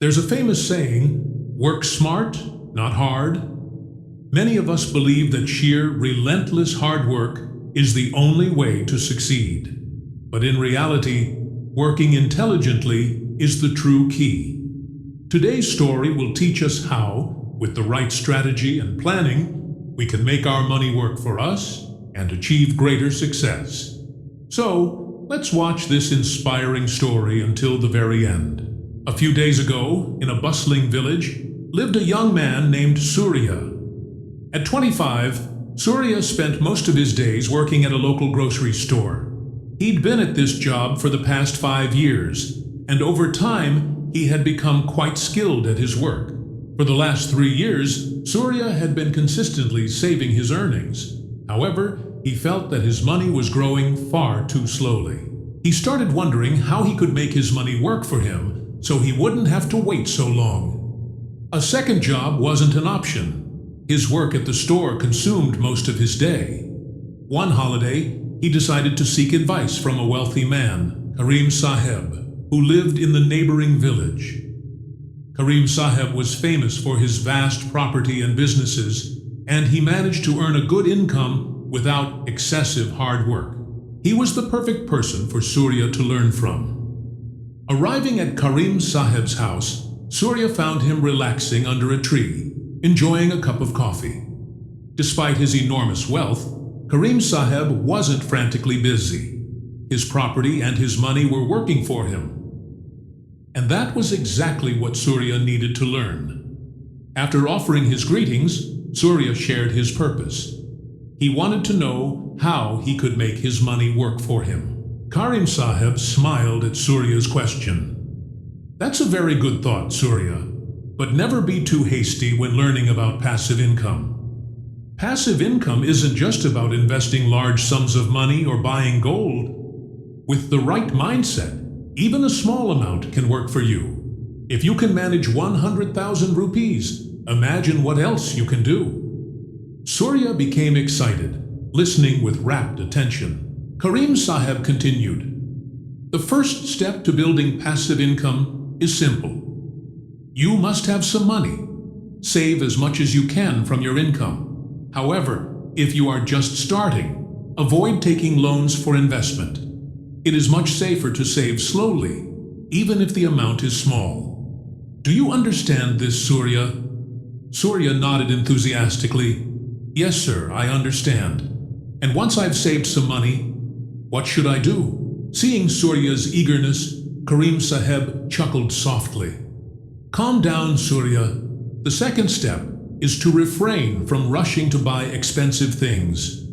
There's a famous saying, work smart, not hard. Many of us believe that sheer, relentless hard work is the only way to succeed. But in reality, working intelligently is the true key. Today's story will teach us how, with the right strategy and planning, we can make our money work for us and achieve greater success. So, let's watch this inspiring story until the very end. A few days ago, in a bustling village, lived a young man named Surya. At 25, Surya spent most of his days working at a local grocery store. He'd been at this job for the past 5 years, and over time, he had become quite skilled at his work. For the last 3 years, Surya had been consistently saving his earnings. However, he felt that his money was growing far too slowly. He started wondering how he could make his money work for him so he wouldn't have to wait so long. A second job wasn't an option. His work at the store consumed most of his day. One holiday, he decided to seek advice from a wealthy man, Karim Saheb, who lived in the neighboring village. Karim Saheb was famous for his vast property and businesses, and he managed to earn a good income without excessive hard work. He was the perfect person for Surya to learn from. Arriving at Karim Saheb's house, Surya found him relaxing under a tree, enjoying a cup of coffee. Despite his enormous wealth, Karim Saheb wasn't frantically busy. His property and his money were working for him. And that was exactly what Surya needed to learn. After offering his greetings, Surya shared his purpose. He wanted to know how he could make his money work for him. Karim Saheb smiled at Surya's question. That's a very good thought, Surya, but never be too hasty when learning about passive income. Passive income isn't just about investing large sums of money or buying gold. With the right mindset, even a small amount can work for you. If you can manage 100,000 rupees, imagine what else you can do. Surya became excited, listening with rapt attention. Karim Saheb continued, "The first step to building passive income is simple. You must have some money. Save as much as you can from your income. However, if you are just starting, avoid taking loans for investment. It is much safer to save slowly, even if the amount is small. Do you understand this, Surya?" Surya nodded enthusiastically. "Yes, sir, I understand. And once I've saved some money, what should I do?" Seeing Surya's eagerness, Karim Saheb chuckled softly. "Calm down, Surya. The second step is to refrain from rushing to buy expensive things.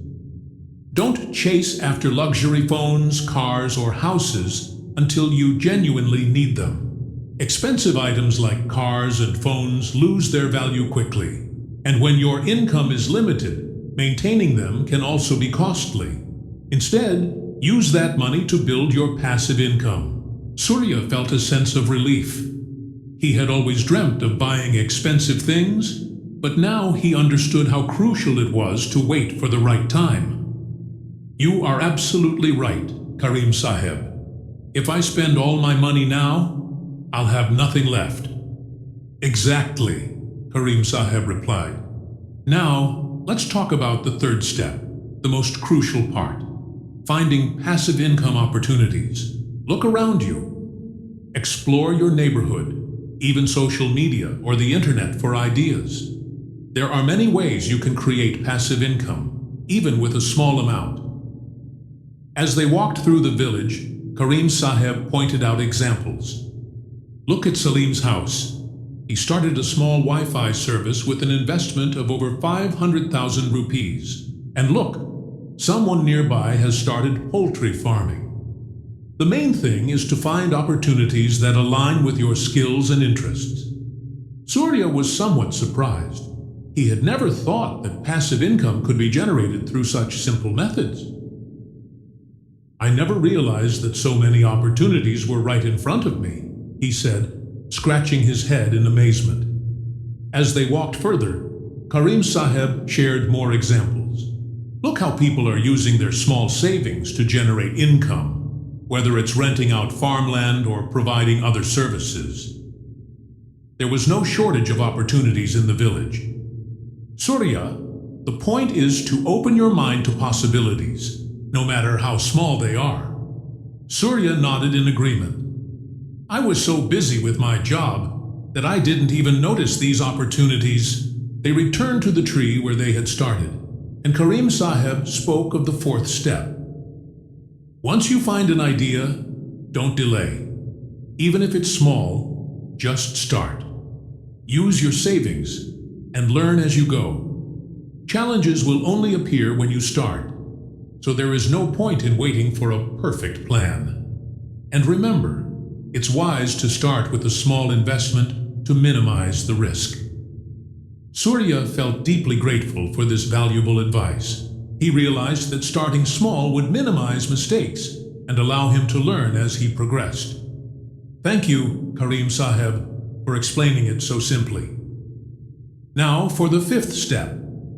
Don't chase after luxury phones, cars, or houses until you genuinely need them. Expensive items like cars and phones lose their value quickly, and when your income is limited, maintaining them can also be costly. Instead, use that money to build your passive income." Surya felt a sense of relief. He had always dreamt of buying expensive things, but now he understood how crucial it was to wait for the right time. "You are absolutely right, Karim Saheb. If I spend all my money now, I'll have nothing left." "Exactly," Karim Saheb replied. "Now, let's talk about the third step, the most crucial part. Finding passive income opportunities. Look around you. Explore your neighborhood, even social media or the internet for ideas. There are many ways you can create passive income, even with a small amount." As they walked through the village, Karim Saheb pointed out examples. "Look at Salim's house. He started a small Wi-Fi service with an investment of over 500,000 rupees. And look, someone nearby has started poultry farming. The main thing is to find opportunities that align with your skills and interests." Surya was somewhat surprised. He had never thought that passive income could be generated through such simple methods. "I never realized that so many opportunities were right in front of me," he said, scratching his head in amazement. As they walked further, Karim Saheb shared more examples. "Look how people are using their small savings to generate income, whether it's renting out farmland or providing other services. There was no shortage of opportunities in the village. Surya, the point is to open your mind to possibilities, no matter how small they are. Surya nodded in agreement. I was so busy with my job that I didn't even notice these opportunities. They returned to the tree where they had started, and Karim Saheb spoke of the fourth step. Once you find an idea, don't delay. Even if it's small, just start. Use your savings and learn as you go. Challenges will only appear when you start, so there is no point in waiting for a perfect plan. And remember, it's wise to start with a small investment to minimize the risk. Surya felt deeply grateful for this valuable advice. He realized that starting small would minimize mistakes and allow him to learn as he progressed. Thank you, Karim Saheb, for explaining it so simply. Now for the fifth step,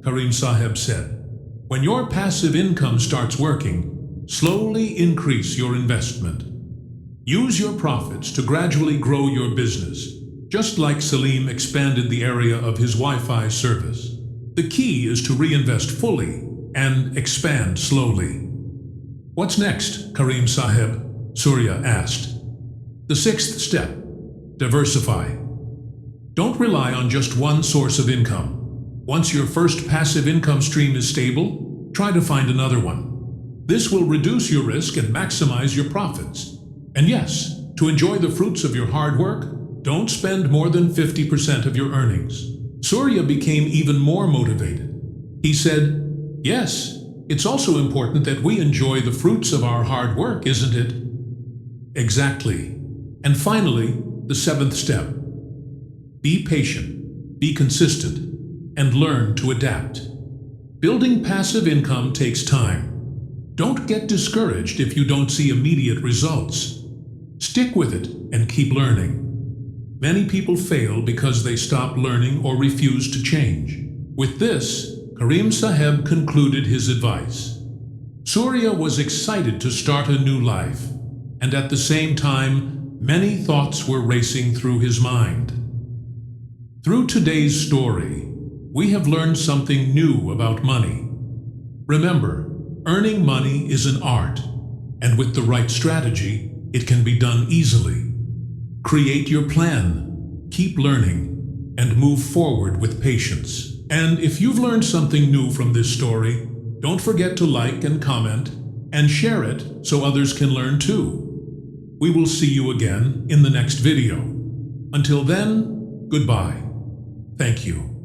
Karim Saheb said. When your passive income starts working, slowly increase your investment. Use your profits to gradually grow your business, just like Salim expanded the area of his Wi-Fi service. The key is to reinvest fully and expand slowly. What's next, Karim Saheb? Surya asked. The sixth step, diversify. Don't rely on just one source of income. Once your first passive income stream is stable, try to find another one. This will reduce your risk and maximize your profits. And yes, to enjoy the fruits of your hard work, don't spend more than 50% of your earnings. Surya became even more motivated. He said, yes, it's also important that we enjoy the fruits of our hard work, isn't it? Exactly. And finally, the seventh step. Be patient, be consistent, and learn to adapt. Building passive income takes time. Don't get discouraged if you don't see immediate results. Stick with it and keep learning. Many people fail because they stop learning or refuse to change. With this, Karim Saheb concluded his advice. Surya was excited to start a new life, and at the same time, many thoughts were racing through his mind. Through today's story, we have learned something new about money. Remember, earning money is an art, and with the right strategy, it can be done easily. Create your plan, keep learning, and move forward with patience. And if you've learned something new from this story, don't forget to like and comment and share it so others can learn too. We will see you again in the next video. Until then, goodbye. Thank you.